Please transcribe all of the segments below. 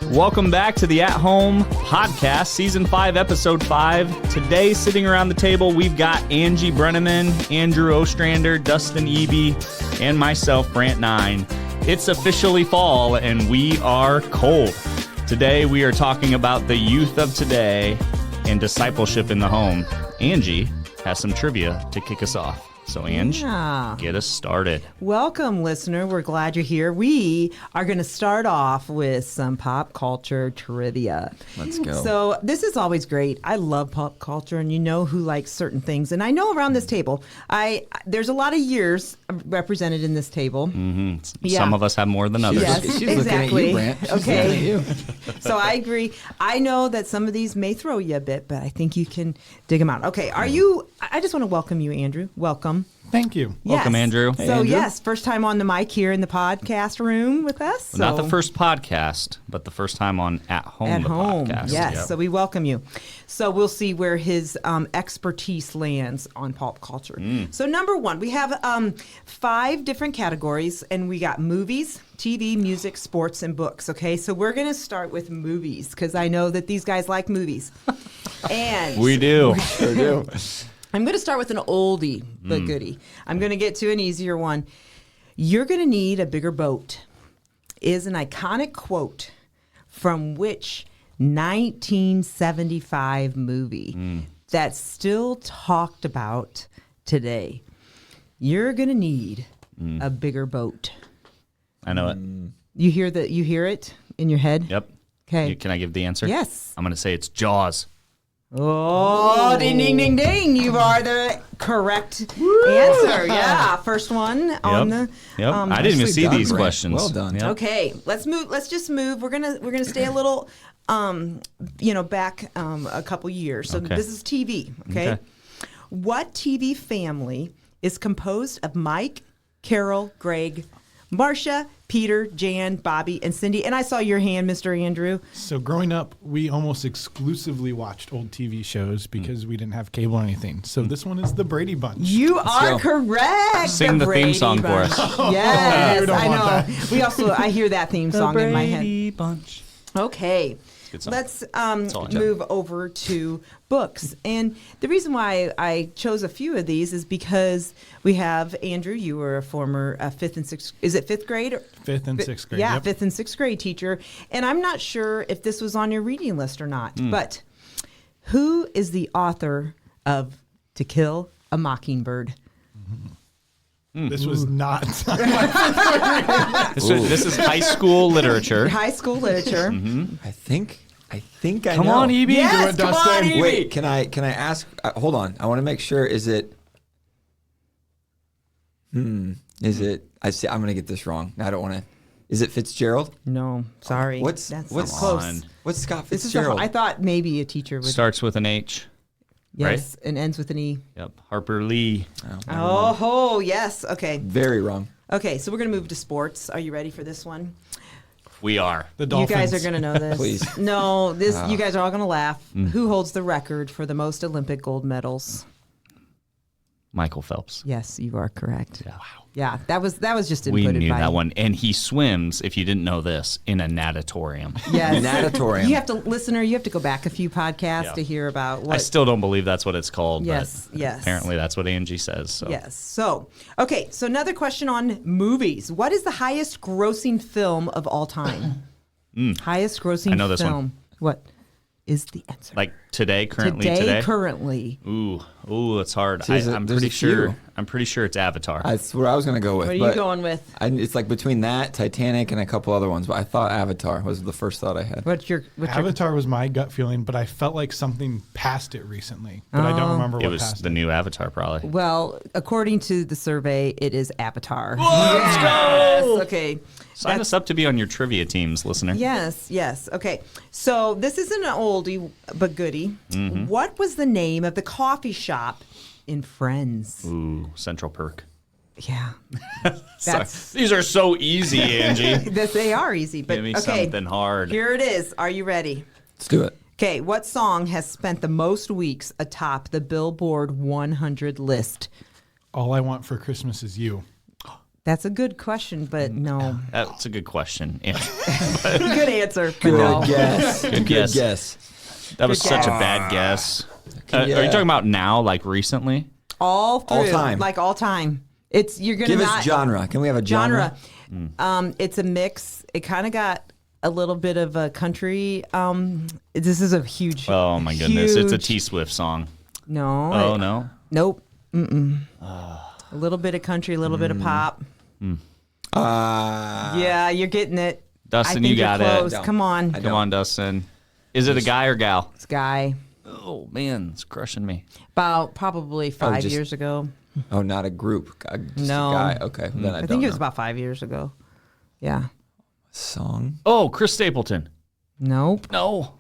Welcome back to the At Home Podcast, Season 5, Episode 5. Today, sitting around the table, we've got Angie Brenneman, Andrew Ostrander, Dustin Eby, and myself, Brant Nine. It's officially fall, and we are cold. Today, we are talking about the youth of today and discipleship in the home. Angie has some trivia to kick us off. So, Ange, get us started. Welcome, listener. We're glad you're here. We are going to start off with some pop culture trivia. Let's go. So this is always great. I love pop culture, and you know who likes certain things. And I know around this table, there's a lot of years represented in this table. Mm-hmm. Yeah. Some of us have more than others. Yes, She's exactly. looking at you, Brant. She's Okay. looking at you. So I agree. I know that some of these may throw you a bit, but I think you can dig them out. Okay, I just want to welcome you, Andrew. Welcome. Thank you. Welcome, Yes. Andrew. So, Hey, Andrew. yes, first time on the mic here in the podcast room with us. Not the first podcast, but the first time on At Home, At the home, podcast. yes. Yep. So we welcome you. So we'll see where his expertise lands on pop culture. So number one, we have 5 different categories, and we got movies, TV, music, sports, and books. Okay, so we're going to start with movies because I know that these guys like movies. And We do. Sure do. I'm going to start with an oldie but goodie. I'm going to get to an easier one. You're going to need a bigger boat is an iconic quote from which 1975 movie that's still talked about today. You're going to need a bigger boat. I know it. You hear it in your head? Yep. Okay. Can I give the answer? Yes. I'm going to say it's Jaws. Oh, ding, ding, ding, ding. You are the correct answer. Yeah, first one on the. Yep. I didn't even Nicely see done, these Brant. questions. Well done. Yep. Okay, let's move. Let's just move. We're gonna stay a little, back a couple years. So Okay. this is TV. Okay? Okay. What TV family is composed of Mike, Carol, Greg, Marcia, Peter, Jan, Bobby, and Cindy? And I saw your hand, Mr. Andrew. So growing up, we almost exclusively watched old TV shows because we didn't have cable or anything. So this one is the Brady Bunch. You are go. correct. Sing the theme Brady song for Bunch. us. Yes, You don't I want know. that. I hear that theme song in my head. Brady Bunch. Okay. Good song. Let's all I know. move over to books. And the reason why I chose a few of these is because we have, Andrew, you were a former 5th and 6th, is it 5th grade? Or, 5th and 6th grade. Yeah, Yep. 5th and 6th grade teacher. And I'm not sure if this was on your reading list or not, but who is the author of To Kill a Mockingbird? This was not. This is high school literature. High school literature. I think I Come know. on, Eby. Yes, Do it, come on, Dustin. Evie. Wait, can I ask? Hold on. I want to make sure. Is it? Is it? I'm gonna get this wrong. I don't want to. Is it Fitzgerald? No, sorry. What's That's what's close. on. What's Scott This is Fitzgerald? I thought maybe a teacher would. Starts with an H. Yes, and ends with an E. Yep. Harper Lee. Oh, yes. Okay. Very wrong. Okay, so we're going to move to sports. Are you ready for this one? We are. The Dolphins. You guys are going to know this. Please. No, you guys are all going to laugh. Who holds the record for the most Olympic gold medals? Michael Phelps. Yes, you are correct. Yeah. Wow. Yeah, that was just inputted We knew by that one. And he swims, if you didn't know this, in a natatorium. Yes. Natatorium. You have to, listener, you have to go back a few podcasts Yeah. to hear about what. I still don't believe that's what it's called. Yes, but yes. Apparently that's what Angie says. So. Yes. So, okay. So another question on movies. What is the highest grossing film of all time? Highest grossing I know this one. film. What is the answer? Like today, currently. Currently. Ooh, that's hard. There's I'm a pretty sure. few. I'm pretty sure it's Avatar. That's what I was gonna go with. What are you but going with? it's like between that, Titanic, and a couple other ones. But I thought Avatar was the first thought I had. What's your Avatar was my gut feeling, but I felt like something passed it recently. But I don't remember it what was passed the new Avatar, probably. Well, according to the survey, it is Avatar. Let's go! Okay. Sign us up to be on your trivia teams, listener. Yes. Okay. So this isn't an oldie but goodie. Mm-hmm. What was the name of the coffee shop in Friends? Ooh, Central Perk. Yeah. Sorry. These are so easy, Angie. They are easy, but Give me okay. something hard. Here it is. Are you ready? Let's do it. Okay, what song has spent the most weeks atop the Billboard 100 list? All I Want for Christmas Is You. That's a good question, but no. That's a good question. Good answer. But Good no. guess. Good guess. That was such a bad guess. Are you talking about now, like recently? All through, All time. like all time. You're gonna Give not us genre. Can we have a genre? It's a mix. It kind of got a little bit of a country. This is a huge. Oh my goodness! It's a huge- T Swift song. No. Oh no. Nope. A little bit of country, a little bit of pop. Yeah, you're getting it. Dustin, I think you got you're it. close. No. Come on. Come on, Dustin. Is it a guy or gal? This guy. Oh man, it's crushing me. About probably 5 just- years ago. Oh, not a group. Just No. a guy. Okay. Then I I don't think it was know. about 5 years ago. Yeah. Song. Oh, Chris Stapleton. Nope. No.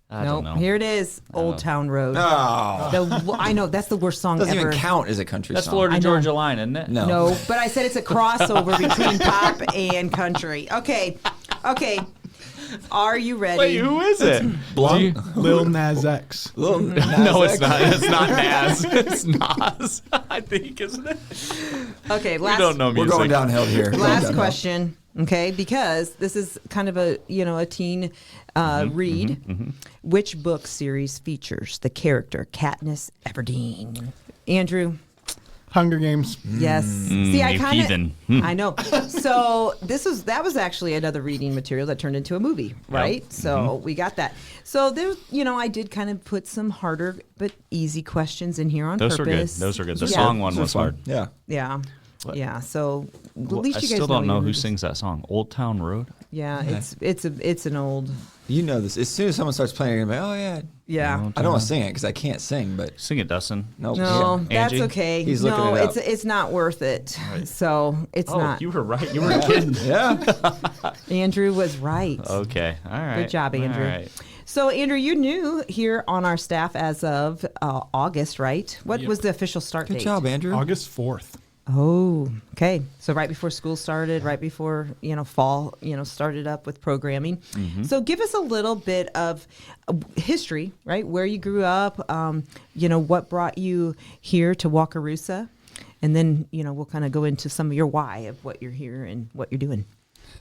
I don't Nope. know. Here it is. Old Town Road. Oh. I know that's the worst song Doesn't ever. even count as a country That's song. Florida I know. Georgia Line, isn't it? No. No, but I said it's a crossover between pop and country. Okay. Are you ready? Wait, who is it? Blunt. Lil Nas X. Lil Nas No, it's X. not. It's not Nas. It's Nas. I think, isn't it? Okay, We don't know We're music. going downhill here. Going Last downhill. question, okay? Because this is kind of a teen read. Which book series features the character Katniss Everdeen? Andrew. Hunger Games. Yes. See, I you kind heathen. of. I know. So that was actually another reading material that turned into a movie, right? So we got that. So there, I did kind of put some harder but easy questions in here on Those are good. purpose. Those are good. The Yeah. song one This was fun. hard. Yeah. Yeah. What? Yeah. So at Well, least I you guys still don't know your who movies. sings that song. Old Town Road? Yeah, it's an old. You know this. As soon as someone starts playing, you're going to be, oh, yeah. Yeah. I don't want to sing it because I can't sing, but Sing it, Dustin. nope. No, Yeah. that's Angie? okay. He's looking no, it up. it's not worth it. So it's Oh, not. you were right. You were kidding. Yeah. Andrew was right. Okay. All right. Good job, Andrew. All right. So, Andrew, you're new here on our staff as of August, right? What was the official start Good date? job, Andrew. August 4th. Oh, okay. So right before school started, right before fall, started up with programming. So give us a little bit of history, right? Where you grew up, what brought you here to Wakarusa, and then we'll kind of go into some of your why of what you're here and what you're doing.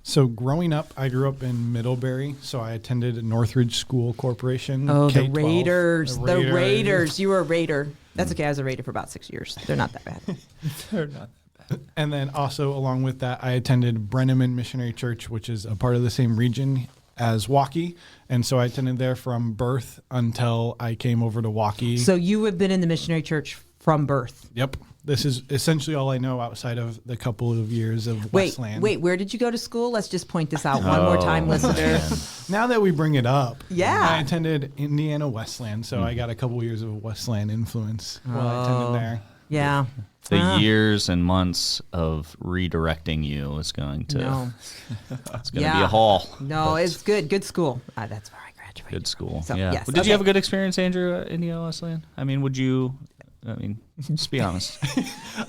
So growing up, I grew up in Middlebury. So I attended Northridge School Corporation. Oh, the K-12. Raiders, the Raiders. You were a Raider. That's okay. I was a Raider for about 6 years. They're not that bad. They're not that bad. And then also along with that, I attended Brenneman Missionary Church, which is a part of the same region as Waukee. And so I attended there from birth until I came over to Waukee. So you have been in the missionary church from birth. Yep. This is essentially all I know outside of the couple of years of Westland. Wait, where did you go to school? Let's just point this out one more time, listener. Now that we bring it up, Yeah. I attended Indiana Westland, so I got a couple years of Westland influence while I attended there. Yeah. The years and months of redirecting you is going to No. it's going to be a haul. No, it's good. Good school. That's where I graduated. Good school. So, yeah. yes. Did Okay. you have a good experience, Andrew, at Indiana Wesleyan? I mean, just be honest.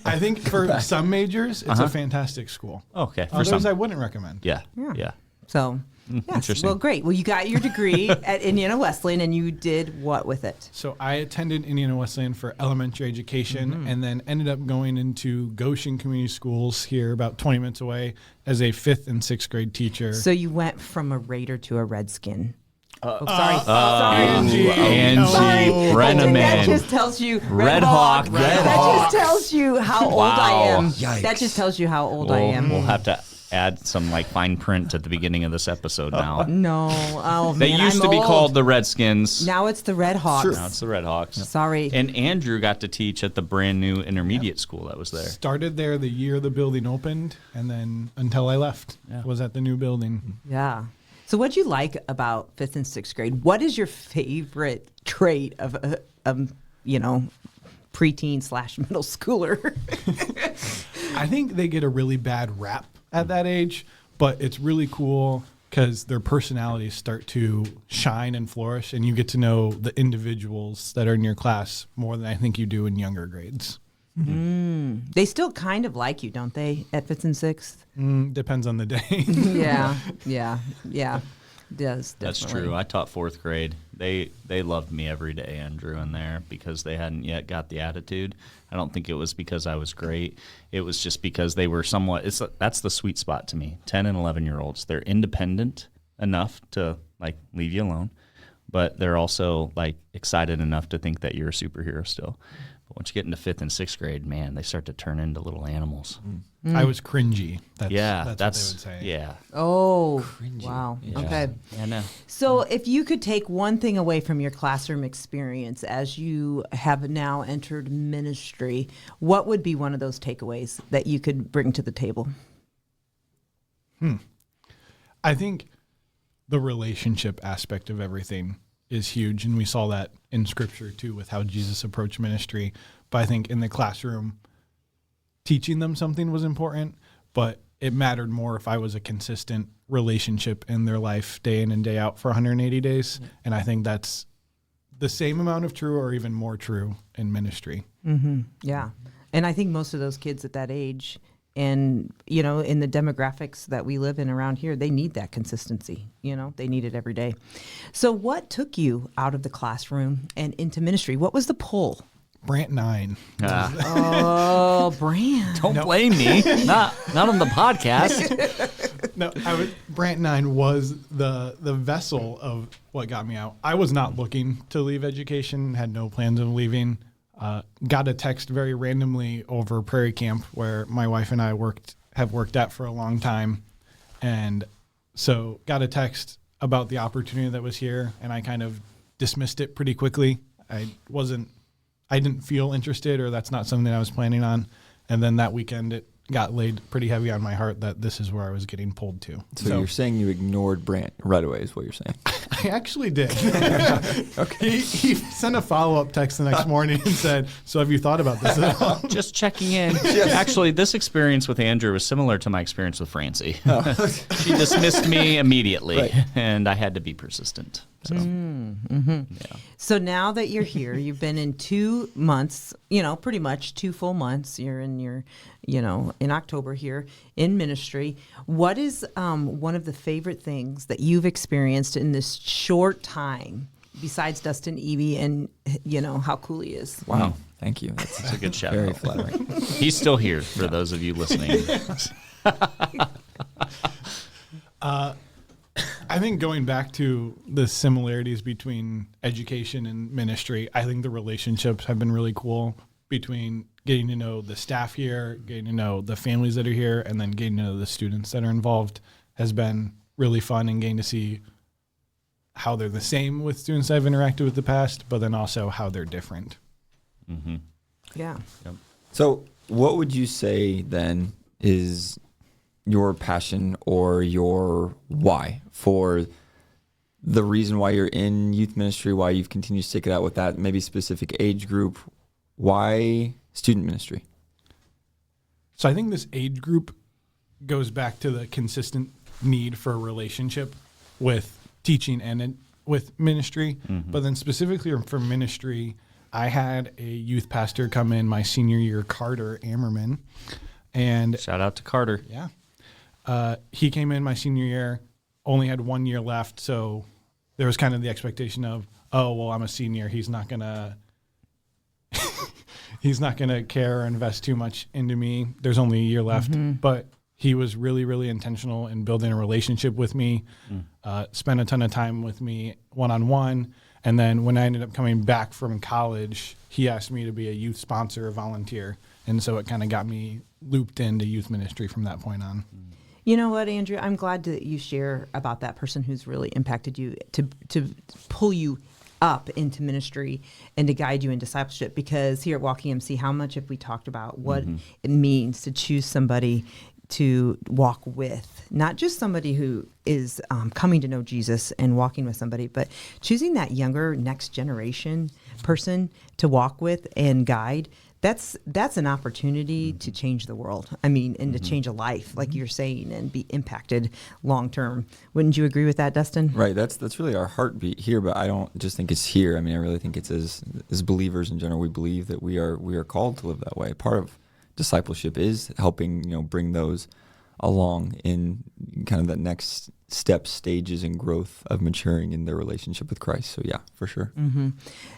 I think for some majors, it's a fantastic school. Okay. For Others, some. I wouldn't recommend. Yeah. Yeah. Yeah. So, yes. Interesting. Well, great. Well, you got your degree at Indiana Wesleyan, and you did what with it? So I attended Indiana Wesleyan for elementary education and then ended up going into Goshen Community Schools here about 20 minutes away as a 5th and 6th grade teacher. So you went from a Raider to a Redskin. Sorry. Sorry. Angie. Angie Sorry. Brenneman. That just tells you Red Hawk. That just tells you how old I am. Yikes. That just tells you how old I am. We'll have to add some fine print at the beginning of this episode now. No. Oh, They man, used I'm to be old. called the Redskins. Now it's the Red Hawks. Now it's the Red Hawks. Sorry. And Andrew got to teach at the brand new intermediate school that was there. Started there the year the building opened, and then until I left, was at the new building. Yeah. So what'd you like about 5th and 6th grade? What is your favorite trait of a preteen / middle schooler? I think they get a really bad rap at that age, but it's really cool because their personalities start to shine and flourish, and you get to know the individuals that are in your class more than I think you do in younger grades. They still kind of like you, don't they, at 5th and 6th? Depends on the day. Yeah. does. That's Definitely. true. I taught fourth grade. They loved me every day, Andrew, in there because they hadn't yet got the attitude. I don't think it was because I was great. It was just because they were somewhat. That's the sweet spot to me. 10 and 11-year-olds. They're independent enough to like leave you alone, but they're also like excited enough to think that you're a superhero still. But once you get into 5th and 6th grade, man, they start to turn into little animals. I was cringy. That's what That's they would say. Yeah. Oh, Cringy. wow. Yeah. Okay. I know. So, if you could take one thing away from your classroom experience as you have now entered ministry, what would be one of those takeaways that you could bring to the table? I think the relationship aspect of everything is huge, and we saw that in Scripture too with how Jesus approached ministry. But I think in the classroom, teaching them something was important, but it mattered more if I was a consistent relationship in their life day in and day out for 180 days. And I think that's the same amount of true or even more true in ministry. Yeah. And I think most of those kids at that age and, you know, in the demographics that we live in around here, they need that consistency. You know, they need it every day. So what took you out of the classroom and into ministry? What was the pull? Brant 9. Oh, Brand. Don't blame me. Not on the podcast. No, Brant 9 was the vessel of what got me out. I was not looking to leave education, had no plans of leaving. Got a text very randomly over Prairie Camp, where my wife and I have worked at for a long time. And so got a text about the opportunity that was here, and I kind of dismissed it pretty quickly. I didn't feel interested, or that's not something I was planning on. And then that weekend, it got laid pretty heavy on my heart that this is where I was getting pulled to. So you're saying you ignored Brant right away is what you're saying. I actually did. Okay. He sent a follow-up text the next morning and said, so have you thought about this at all? Just checking in. Actually, this experience with Andrew was similar to my experience with Francie. She dismissed me immediately, Right. and I had to be persistent. So, yeah. So now that you're here, you've been in 2 months, you know, pretty much 2 full months. You're in your, you know, in October here in ministry. What is one of the favorite things that you've experienced in this short time, besides Dustin Eby and, you know, how cool he is? Wow. Thank you. That's a good shout very out. flattering. He's still here for those of you listening. I think going back to the similarities between education and ministry, I think the relationships have been really cool between getting to know the staff here, getting to know the families that are here, and then getting to know the students that are involved has been really fun, and getting to see how they're the same with students I've interacted with in the past, but then also how they're different. Mm-hmm. Yeah. Yep. So what would you say then is your passion or your why for the reason why you're in youth ministry, why you've continued to stick it out with that maybe specific age group? Why student ministry? So I think this age group goes back to the consistent need for a relationship with teaching and with ministry. Mm-hmm. But then specifically for ministry, I had a youth pastor come in my senior year, Carter Ammerman. And Shout out to Carter. yeah, he came in my senior year, only had 1 year left. So there was kind of the expectation of, oh, well, I'm a senior. He's not going to care or invest too much into me. There's only a year left. But he was really, really intentional in building a relationship with me, spent a ton of time with me one-on-one. And then when I ended up coming back from college, he asked me to be a youth sponsor, a volunteer. And so it kind of got me looped into youth ministry from that point on. You know what, Andrew? I'm glad that you share about that person who's really impacted you to pull you up into ministry and to guide you in discipleship. Because here at Walking MC, how much have we talked about what it means to choose somebody to walk with, not just somebody who is coming to know Jesus and walking with somebody, but choosing that younger next generation person to walk with and guide. That's an opportunity to change the world. I mean, and to change a life, like you're saying, and be impacted long term. Wouldn't you agree with that, Dustin? Right. That's really our heartbeat here, but I don't just think it's here. I mean, I really think it's as believers in general, we believe that we are called to live that way. Part of discipleship is helping, bring those along in kind of that next stages and growth of maturing in their relationship with Christ. So yeah, for sure.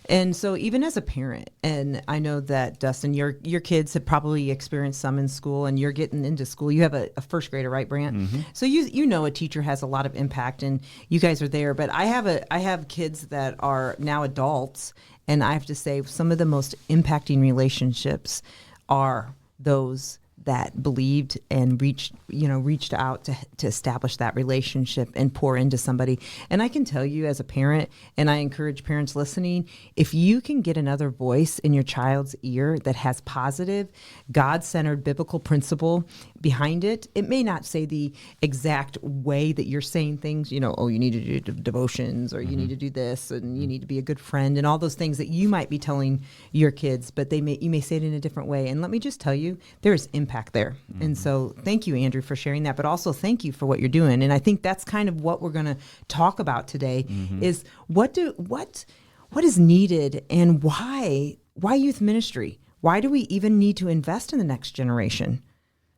And so even as a parent, and I know that Dustin, your kids have probably experienced some in school, and you're getting into school. You have a first grader, right, Brant? So you know a teacher has a lot of impact, and you guys are there. But I have kids that are now adults, and I have to say some of the most impacting relationships are those that believed and reached out to establish that relationship and pour into somebody. And I can tell you as a parent, and I encourage parents listening, if you can get another voice in your child's ear that has positive, God-centered biblical principle behind it, it may not say the exact way that you're saying things, you need to do devotions, or you need to do this, and you need to be a good friend, and all those things that you might be telling your kids, but you may say it in a different way. And let me just tell you, there is impact there. And so thank you, Andrew, for sharing that, but also thank you for what you're doing. And I think that's kind of what we're going to talk about today is what is needed, and why youth ministry? Why do we even need to invest in the next generation?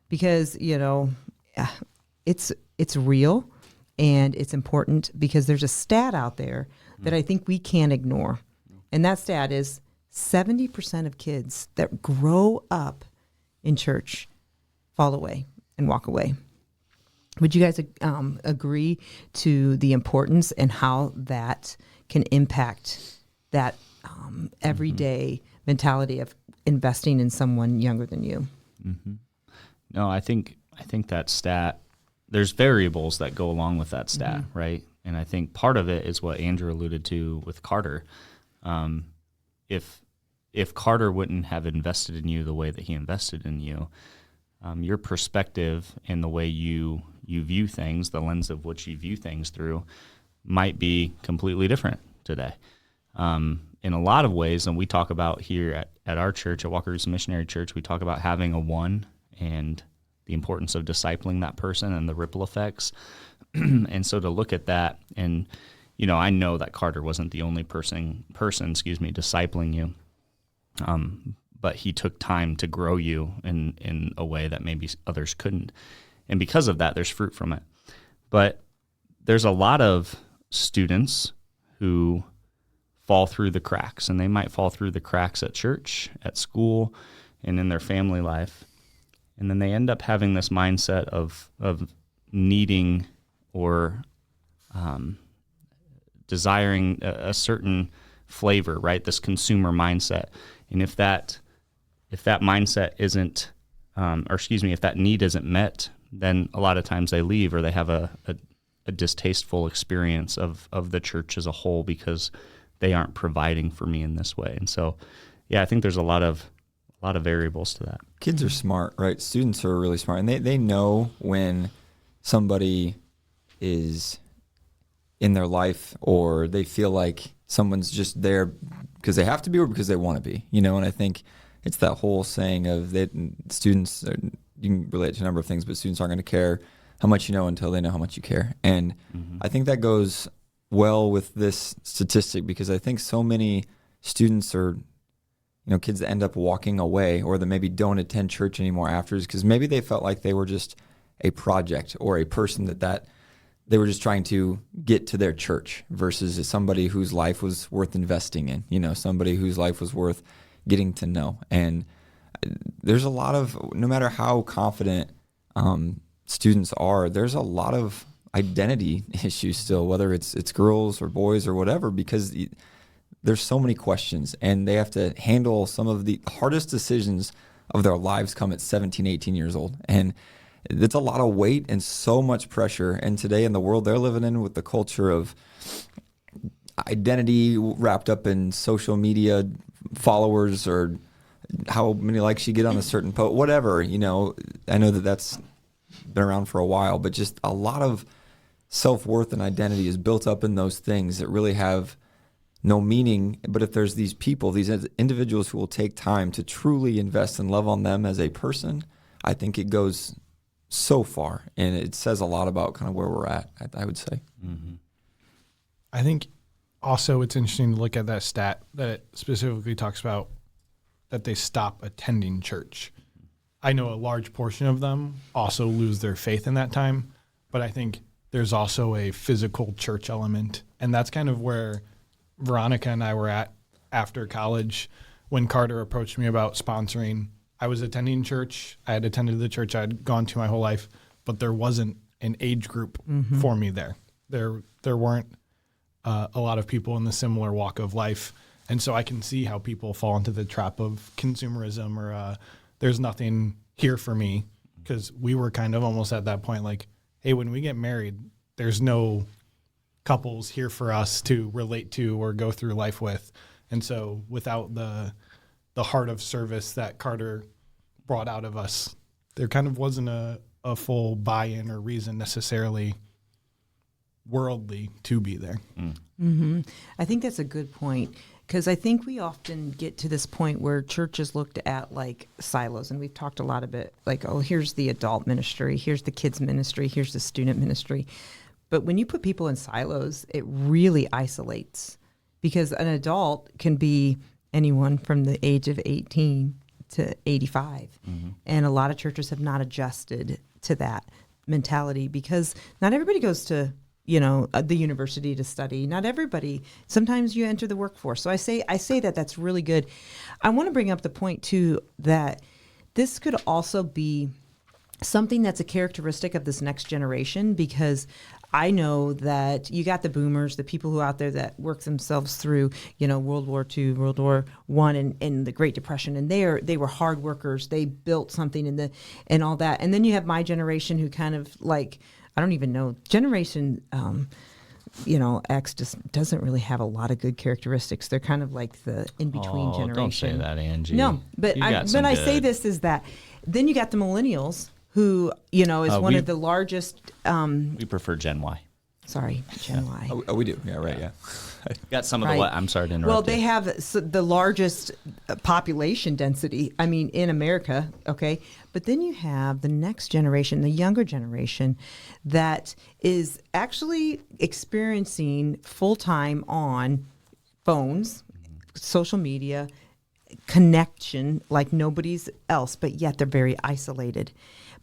Because, it's real and it's important, because there's a stat out there that I think we can't ignore. And that stat is 70% of kids that grow up in church fall away and walk away. Would you guys agree to the importance and how that can impact that everyday mentality of investing in someone younger than you? No, I think that stat, there's variables that go along with that stat, right? And I think part of it is what Andrew alluded to with Carter. If Carter wouldn't have invested in you the way that he invested in you, your perspective and the way you view things, the lens of which you view things through, might be completely different today. In a lot of ways, and we talk about here at our church, at Walker Missionary Church, we talk about having a one and the importance of discipling that person and the ripple effects. And so to look at that, and I know that Carter wasn't the only person, discipling you. But he took time to grow you in a way that maybe others couldn't. And because of that, there's fruit from it. But there's a lot of students who fall through the cracks, and they might fall through the cracks at church, at school, and in their family life. And then they end up having this mindset of needing or desiring a certain flavor, right? This consumer mindset. And if that mindset isn't, if that need isn't met, then a lot of times they leave, or they have a distasteful experience of the church as a whole, because they aren't providing for me in this way. And so, I think there's a lot of variables to that. Kids are smart, right? Students are really smart, and they know when somebody is in their life, or they feel like someone's just there because they have to be, or because they want to be, and I think it's that whole saying of that students, you can relate to a number of things, but students aren't going to care how much you know until they know how much you care. And I think that goes well with this statistic, because I think so many students are, kids that end up walking away, or that maybe don't attend church anymore afterwards, because maybe they felt like they were just a project or a person that they were just trying to get to their church, versus somebody whose life was worth investing in, somebody whose life was worth getting to know. And there's a lot of, no matter how confident students are, there's a lot of identity issues still, whether it's girls or boys or whatever, because there's so many questions, and they have to handle some of the hardest decisions of their lives come at 17, 18 years old. And it's a lot of weight and so much pressure. And today, in the world they're living in, with the culture of identity wrapped up in social media followers, or how many likes you get on a certain post, whatever, I know that's been around for a while, but just a lot of self-worth and identity is built up in those things that really have no meaning. But if there's these people, these individuals who will take time to truly invest and love on them as a person, I think it goes so far, and it says a lot about kind of where we're at, I would say. I think also it's interesting to look at that stat that specifically talks about that they stop attending church. I know a large portion of them also lose their faith in that time, but I think there's also a physical church element. And that's kind of where Veronica and I were at after college when Carter approached me about sponsoring. I was attending church. I had attended the church I'd gone to my whole life, but there wasn't an age group for me there. There weren't a lot of people in the similar walk of life. And so I can see how people fall into the trap of consumerism or there's nothing here for me, because we were kind of almost at that point like, hey, when we get married, there's no couples here for us to relate to or go through life with. And so without the heart of service that Carter brought out of us, there kind of wasn't a full buy-in or reason necessarily worldly to be there. I think that's a good point, because I think we often get to this point where church is looked at like silos, and we've talked a lot about like, oh, here's the adult ministry, here's the kids ministry, here's the student ministry. But when you put people in silos, it really isolates, because an adult can be anyone from the age of 18 to 85. And a lot of churches have not adjusted to that mentality, because not everybody goes to the university to study. Not everybody. Sometimes you enter the workforce. So I say that that's really good. I want to bring up the point too that this could also be something that's a characteristic of this next generation, because I know that you got the boomers, the people who out there that work themselves through, World War II, World War I, and the Great Depression, and they were hard workers. They built something and all that. And then you have my generation who kind of like, I don't even know, generation, X just doesn't really have a lot of good characteristics. They're kind of like the in-between generation. Don't say that, Angie. No, but when I say this is that then you got the millennials who, is one of the largest. We prefer Gen Y. Sorry, Gen Y. Oh, we do. Yeah, right. Yeah. Got some of Right. the what? I'm sorry to interrupt. Well, they have the largest population density, in America, okay? But then you have the next generation, the younger generation, that is actually experiencing full-time on phones, social media, connection like nobody's else, but yet they're very isolated.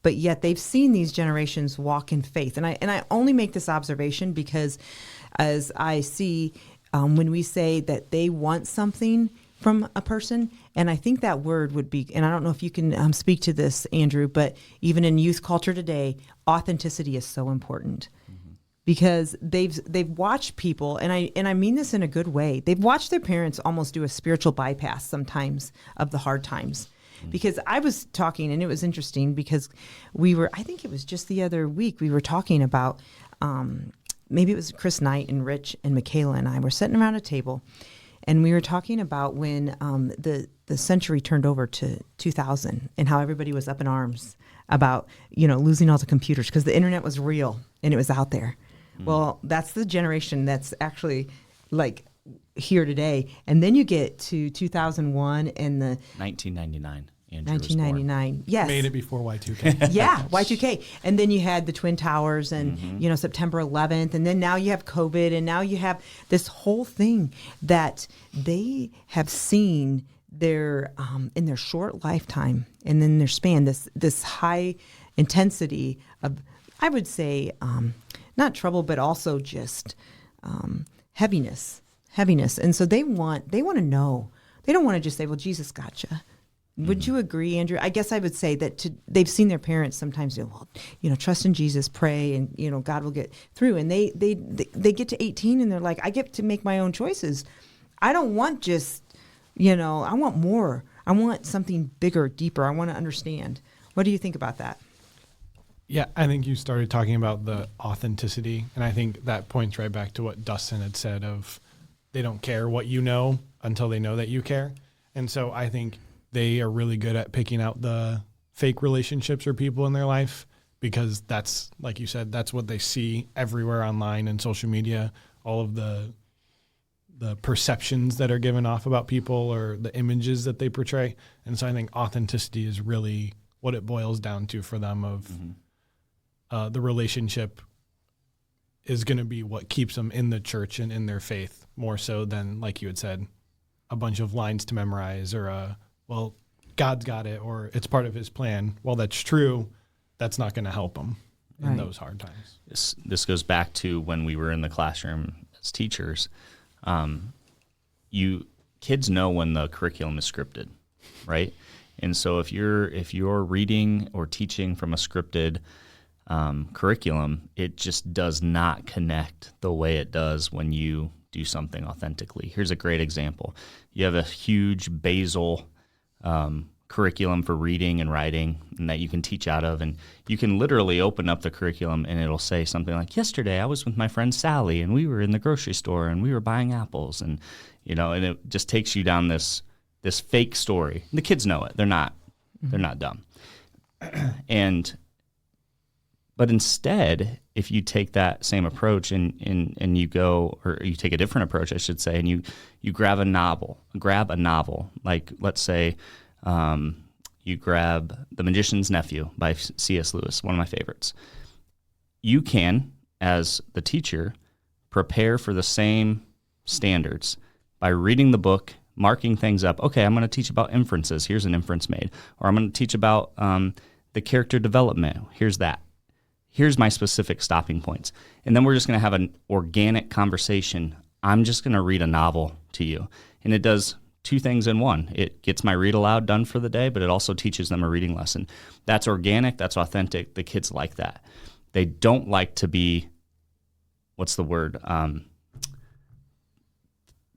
But yet they've seen these generations walk in faith. And I only make this observation because as I see when we say that they want something from a person, and I think that word would be, and I don't know if you can speak to this, Andrew, but even in youth culture today, authenticity is so important. Because they've watched people, and I mean this in a good way. They've watched their parents almost do a spiritual bypass sometimes of the hard times. Because I was talking, and it was interesting because I think it was just the other week, we were talking about, maybe it was Chris Knight and Rich and Michaela and I were sitting around a table, and we were talking about when the century turned over to 2000 and how everybody was up in arms about, losing all the computers because the internet was real and it was out there. Well, that's the generation that's actually like here today. And then you get to 2001 and the 1999. Andrew 1999. Yes. Made it before Y2K. Yeah, Y2K. And then you had the Twin Towers and, September 11th. And then now you have COVID. And now you have this whole thing that they have seen their in their short lifetime and in their span, this high intensity of, I would say, not trouble, but also just heaviness. And so they want to know. They don't want to just say, well, Jesus got you. Would you agree, Andrew? I guess I would say that they've seen their parents sometimes do, trust in Jesus, pray, and, God will get through. And they get to 18 and they're like, I get to make my own choices. I don't want just, I want more. I want something bigger, deeper. I want to understand. What do you think about that? Yeah, I think you started talking about the authenticity, and I think that points right back to what Dustin had said of they don't care what you know until they know that you care. And so I think they are really good at picking out the fake relationships or people in their life because that's, like you said, that's what they see everywhere online and social media, all of the perceptions that are given off about people or the images that they portray. And so I think authenticity is really what it boils down to for them of the relationship is going to be what keeps them in the church and in their faith more so than, like you had said, a bunch of lines to memorize or well, God's got it or it's part of his plan. Well, that's true. That's not going to help them. in Right. those hard times. This goes back to when we were in the classroom as teachers. Kids know when the curriculum is scripted, right? And so if you're reading or teaching from a scripted curriculum, it just does not connect the way it does when you do something authentically. Here's a great example. You have a huge basal curriculum for reading and writing and that you can teach out of, and you can literally open up the curriculum and it'll say something like, yesterday I was with my friend Sally and we were in the grocery store and we were buying apples, and and it just takes you down this fake story. The kids know it. They're not dumb. But instead, if you take that same approach and you go, or you take a different approach, I should say, and you grab a novel, like let's say you grab The Magician's Nephew by C.S. Lewis, one of my favorites. You can, as the teacher, prepare for the same standards by reading the book, marking things up. Okay, I'm going to teach about inferences. Here's an inference made. Or I'm going to teach about the character development. Here's that. Here's my specific stopping points. And then we're just going to have an organic conversation. I'm just going to read a novel to you. And it does two things in one. It gets my read aloud done for the day, but it also teaches them a reading lesson. That's organic. That's authentic. The kids like that. They don't like to be, what's the word?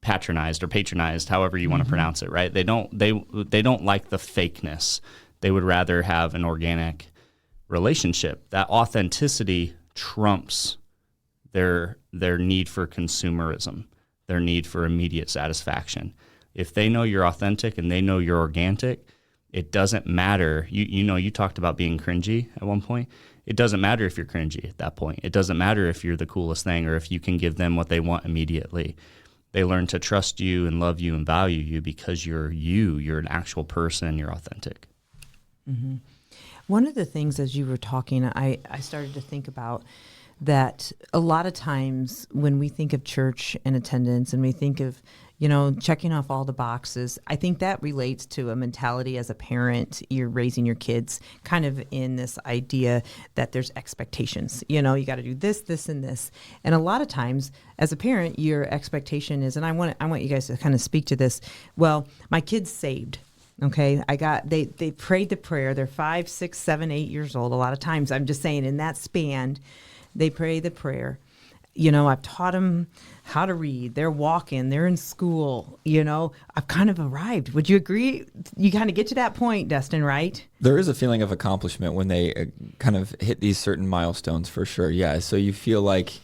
Patronized or patronized, however you want to pronounce it, right? They don't like the fakeness. They would rather have an organic relationship. That authenticity trumps their need for consumerism, their need for immediate satisfaction. If they know you're authentic and they know you're organic, it doesn't matter. You talked about being cringy at one point. It doesn't matter if you're cringy at that point. It doesn't matter if you're the coolest thing or if you can give them what they want immediately. They learn to trust you and love you and value you because you're you. You're an actual person. You're authentic. Mm-hmm. One of the things as you were talking, I started to think about that a lot of times when we think of church and attendance and we think of, checking off all the boxes, I think that relates to a mentality as a parent. You're raising your kids kind of in this idea that there's expectations. You got to do this, this, and this. And a lot of times as a parent, your expectation is, and I want you guys to kind of speak to this. Well, my kid's saved. Okay, they prayed the prayer. They're 5, 6, 7, 8 years old. A lot of times, I'm just saying in that span, they pray the prayer. I've taught them how to read. They're walking. They're in school. I've kind of arrived. Would you agree? You kind of get to that point, Dustin, right? There is a feeling of accomplishment when they kind of hit these certain milestones for sure. Yeah. So you feel like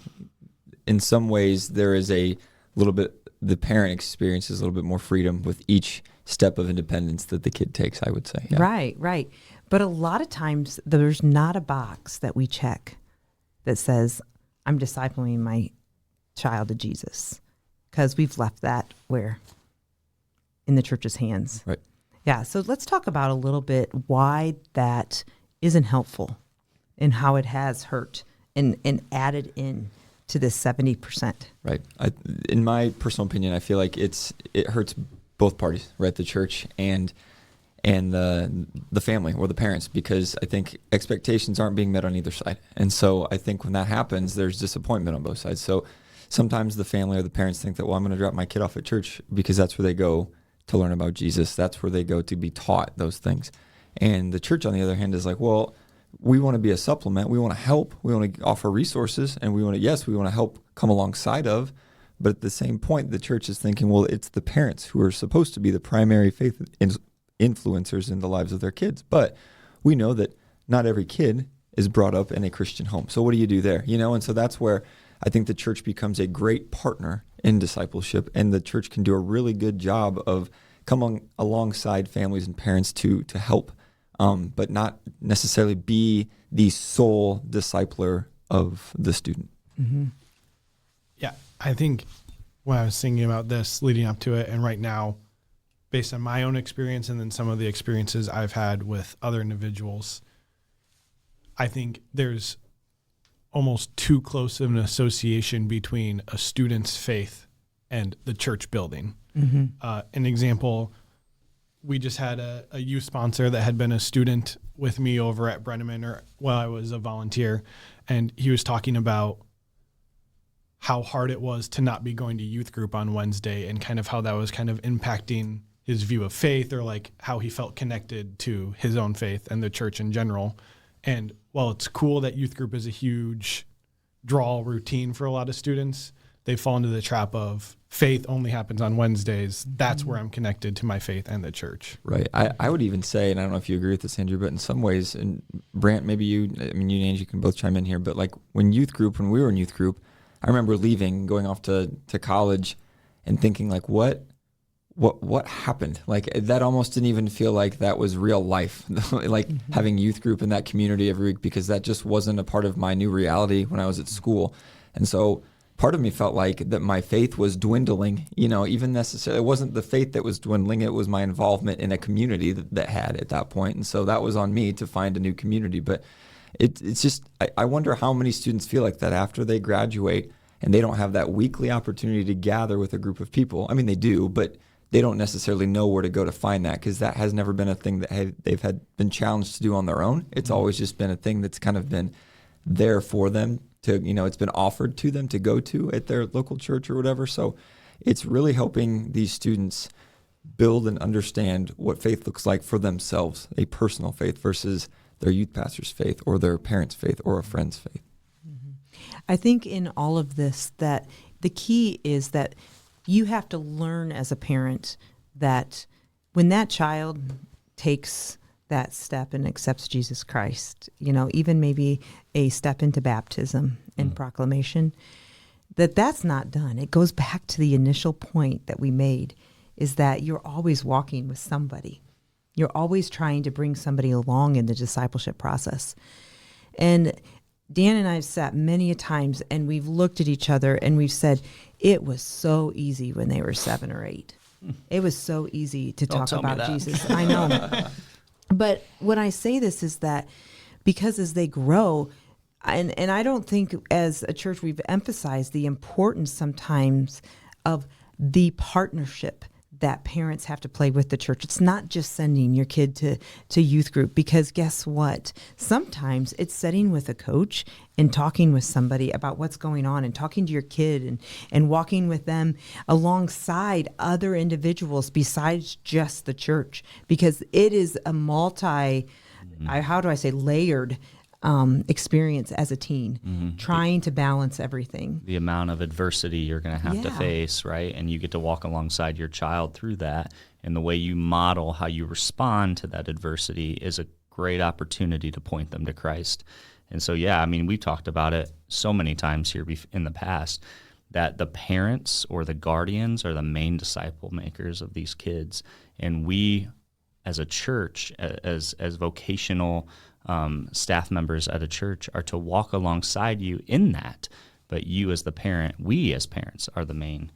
in some ways there is a little bit, the parent experiences a little bit more freedom with each step of independence that the kid takes, I would say. Yeah. Right. But a lot of times there's not a box that we check that says, I'm discipling my child to Jesus, because we've left that where? In the church's hands. Right. Yeah. So let's talk about a little bit why that isn't helpful and how it has hurt and added in to this 70%. Right. In my personal opinion, I feel like it hurts both parties, right? The church and the family or the parents, because I think expectations aren't being met on either side. And so I think when that happens, there's disappointment on both sides. So sometimes the family or the parents think that, well, I'm going to drop my kid off at church because that's where they go to learn about Jesus. That's where they go to be taught those things. And the church, on the other hand, is like, well, we want to be a supplement. We want to help. We want to offer resources. And we want to help come alongside of. But at the same point, the church is thinking, well, it's the parents who are supposed to be the primary faith influencers in the lives of their kids. But we know that not every kid is brought up in a Christian home. So what do you do there? And so that's where I think the church becomes a great partner in discipleship, and the church can do a really good job of coming alongside families and parents to help, but not necessarily be the sole discipler of the student. Mm-hmm. Yeah, I think when I was thinking about this leading up to it, and right now, based on my own experience and then some of the experiences I've had with other individuals, I think there's almost too close of an association between a student's faith and the church building. Mm-hmm. An example, we just had a youth sponsor that had been a student with me over at Brenneman, or while I was a volunteer, and he was talking about how hard it was to not be going to youth group on Wednesday, and kind of how that was kind of impacting his view of faith, or like how he felt connected to his own faith and the church in general. And while it's cool that youth group is a huge draw routine for a lot of students, they fall into the trap of faith only happens on Wednesdays. That's where I'm connected to my faith and the church. Right. I would even say, and I don't know if you agree with this, Andrew, but in some ways, and Brant, maybe you and Angie can both chime in here, but like when we were in youth group, I remember leaving, going off to college and thinking like, what happened? Like that almost didn't even feel like that was real life, like having youth group in that community every week, because that just wasn't a part of my new reality when I was at school. And so part of me felt like that my faith was dwindling, even necessarily, it wasn't the faith that was dwindling, it was my involvement in a community that had at that point. And so that was on me to find a new community. But it's just, I wonder how many students feel like that after they graduate and they don't have that weekly opportunity to gather with a group of people. I mean, they do, but they don't necessarily know where to go to find that, because that has never been a thing that they've been challenged to do on their own. It's always just been a thing that's kind of been there for them to, it's been offered to them to go to at their local church or whatever. So it's really helping these students build and understand what faith looks like for themselves, a personal faith versus their youth pastor's faith or their parents' faith or a friend's faith. I think in all of this that the key is that you have to learn as a parent that when that child takes that step and accepts Jesus Christ, even maybe a step into baptism and proclamation, that's not done. It goes back to the initial point that we made, is that you're always walking with somebody. You're always trying to bring somebody along in the discipleship process. And Dan and I have sat many a times and we've looked at each other and we've said, it was so easy when they were 7 or 8. It was so easy to talk about Jesus. I know. But when I say this is that because as they grow, and I don't think as a church we've emphasized the importance sometimes of the partnership that parents have to play with the church. It's not just sending your kid to youth group, because guess what? Sometimes it's sitting with a coach and talking with somebody about what's going on and talking to your kid and walking with them alongside other individuals besides just the church, because it is a layered experience as a teen, trying to balance everything. The amount of adversity you're going to have to face, right? And you get to walk alongside your child through that. And the way you model how you respond to that adversity is a great opportunity to point them to Christ. And so, we've talked about it so many times here in the past, that the parents or the guardians are the main disciple makers of these kids. And we, as a church, as vocational staff members at a church, are to walk alongside you in that. But you as the parent, we as parents are the main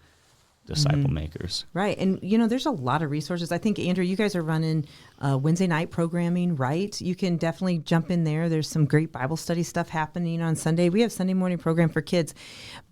disciple makers. Right. And, there's a lot of resources. I think, Andrew, you guys are running Wednesday night programming, right? You can definitely jump in there. There's some great Bible study stuff happening on Sunday. We have Sunday morning program for kids.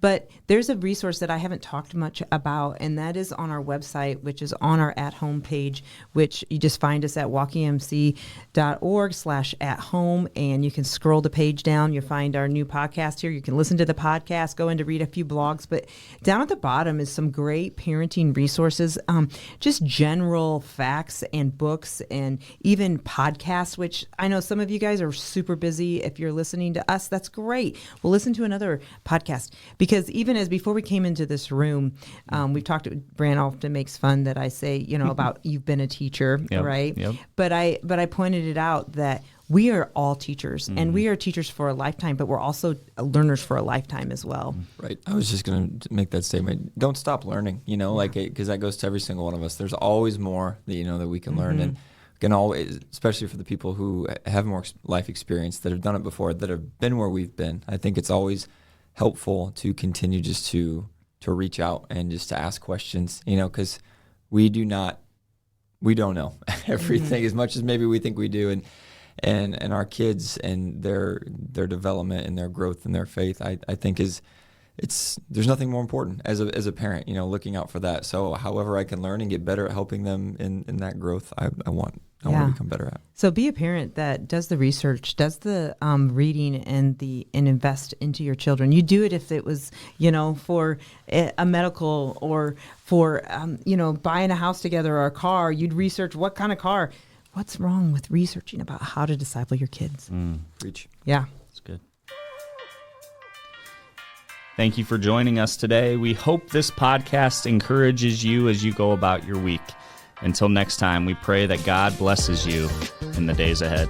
But there's a resource that I haven't talked much about, and that is on our website, which is on our at-home page, which you just find us at walkemc.org/at-home, and you can scroll the page down. You'll find our new podcast here. You can listen to the podcast, go in to read a few blogs. But down at the bottom is some great parenting resources, just general facts and books and even podcasts, which I know some of you guys are super busy. If you're listening to us, that's great. We'll listen to another podcast, because even as before we came into this room, we've talked, Brand often makes fun that I say, about you've been a teacher, right? Yep. But I pointed it out that we are all teachers, and we are teachers for a lifetime, but we're also learners for a lifetime as well. Right. I was just going to make that statement. Don't stop learning, because that goes to every single one of us. There's always more that we can learn, and can always, especially for the people who have more life experience, that have done it before, that have been where we've been. I think it's always helpful to continue just to reach out and just to ask questions, because we don't know everything as much as maybe we think we do. And our kids and their development and their growth and their faith, I think is there's nothing more important as a parent, looking out for that. So however I can learn and get better at helping them in that growth, I want to become better at. So be a parent that does the research, does the reading and invest into your children. You do it if it was, for a medical or for, buying a house together or a car. You'd research what kind of car. What's wrong with researching about how to disciple your kids? Preach. Yeah. That's good. Thank you for joining us today. We hope this podcast encourages you as you go about your week. Until next time, we pray that God blesses you in the days ahead.